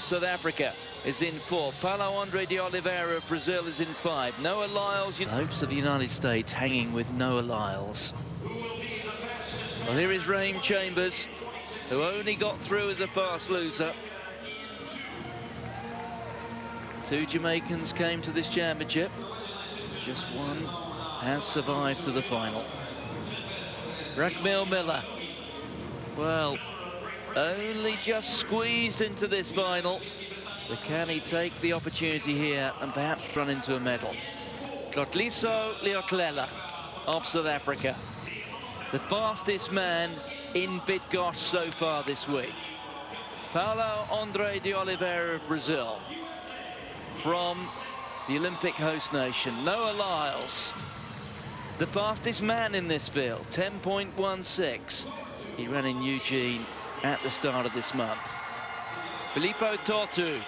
South Africa is in 4th. Paulo Andre de Oliveira of Brazil is in 5. Noah Lyles. Hopes of the United States hanging with Noah Lyles. Well, here is Raheem Chambers, who only got through as a fast loser. 2 Jamaicans came to this championship. Just one has survived to the final. Rackmil Miller, well, only just squeezed into this final. But can he take the opportunity here and perhaps run into a medal? Tlotliso Leotlela of South Africa, the fastest man in Bydgoszcz so far this week. Paulo Andre de Oliveira of Brazil, from the Olympic host nation. Noah Lyles, the fastest man in this field, 10.16. He ran in Eugene at the start of this month. Filippo Tortu,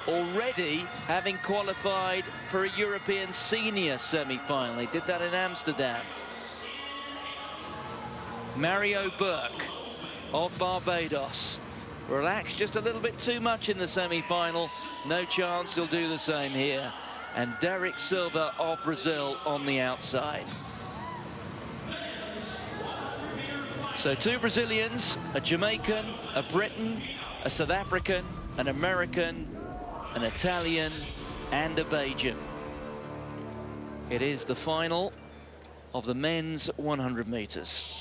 already having qualified for a European senior semi-final. He did that in Amsterdam. Mario Burke of Barbados relaxed just a little bit too much in the semi-final. No chance he'll do the same here. And Derek Silva of Brazil on the outside. So 2 Brazilians, a Jamaican, a Briton, a South African, an American, an Italian, and a Bajan. It is the final of the men's 100 meters.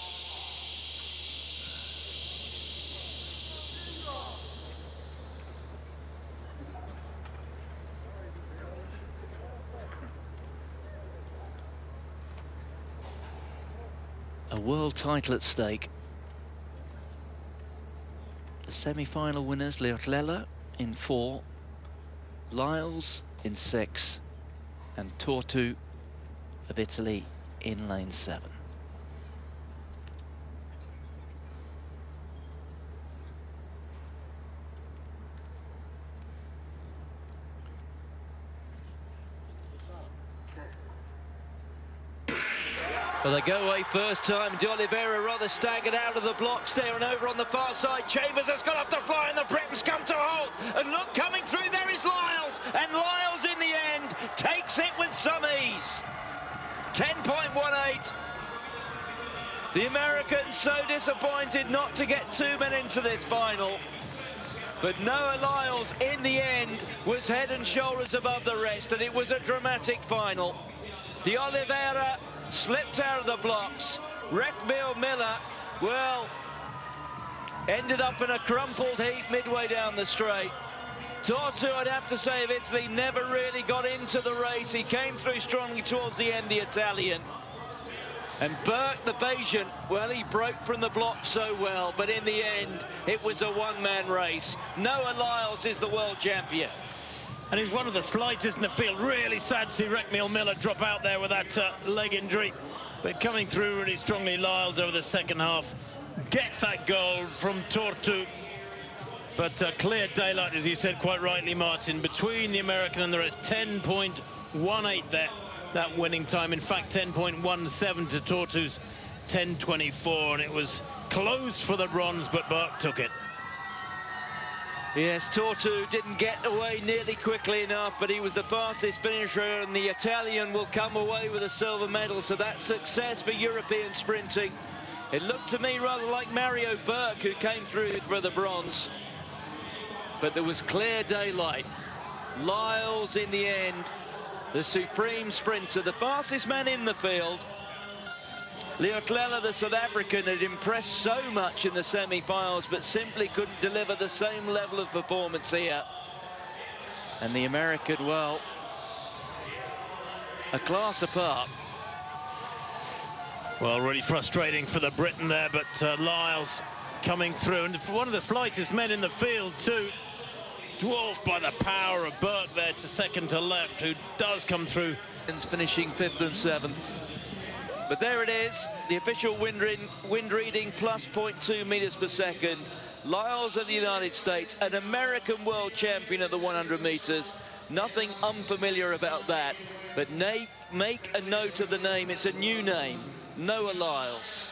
A world title at stake. The semi-final winners, Leotlela in 4, Lyles in 6, and Tortu of Italy in lane 7. Well, they go away first time. De Oliveira rather staggered out of the blocks there and over on the far side. Chambers has got off the fly and the Britons come to a halt. And look, coming through there is Lyles. And Lyles in the end takes it with some ease. 10.18. The Americans so disappointed not to get 2 men into this final. But Noah Lyles in the end was head and shoulders above the rest, and it was a dramatic final. De Oliveira slipped out of the blocks. Rackmil Miller, well, ended up in a crumpled heap midway down the straight. Tortu, I'd have to say, of Italy, never really got into the race. He came through strongly towards the end, the Italian. And Burke, the Bajan, well, he broke from the block so well, but in the end, it was a one-man race. Noah Lyles is the world champion. And he's one of the slightest in the field. Really sad to see Rackmil Miller drop out there with that leg injury. But coming through really strongly, Lyles over the second half gets that goal from Tortu. But clear daylight, as you said quite rightly, Martin, between the American and the rest. 10.18 there, that winning time. In fact, 10.17 to Tortu's 10.24. And it was close for the bronze, but Burke took it. Yes, Tortu didn't get away nearly quickly enough, but he was the fastest finisher, and the Italian will come away with a silver medal, so that's success for European sprinting. It looked to me rather like Mario Burke, who came through for the bronze. But there was clear daylight. Lyles in the end, the supreme sprinter, the fastest man in the field. Leotlela, the South African, had impressed so much in the semi-finals, but simply couldn't deliver the same level of performance here. And the American, well, a class apart. Well, really frustrating for the Briton there, but Lyles coming through. And one of the slightest men in the field, too. Dwarfed by the power of Burke there to second to left, who does come through. Finishing 5th and 7th. But there it is, the official wind reading plus 0.2 meters per second. Lyles of the United States, an American world champion of the 100 meters. Nothing unfamiliar about that. But make a note of the name, it's a new name, Noah Lyles.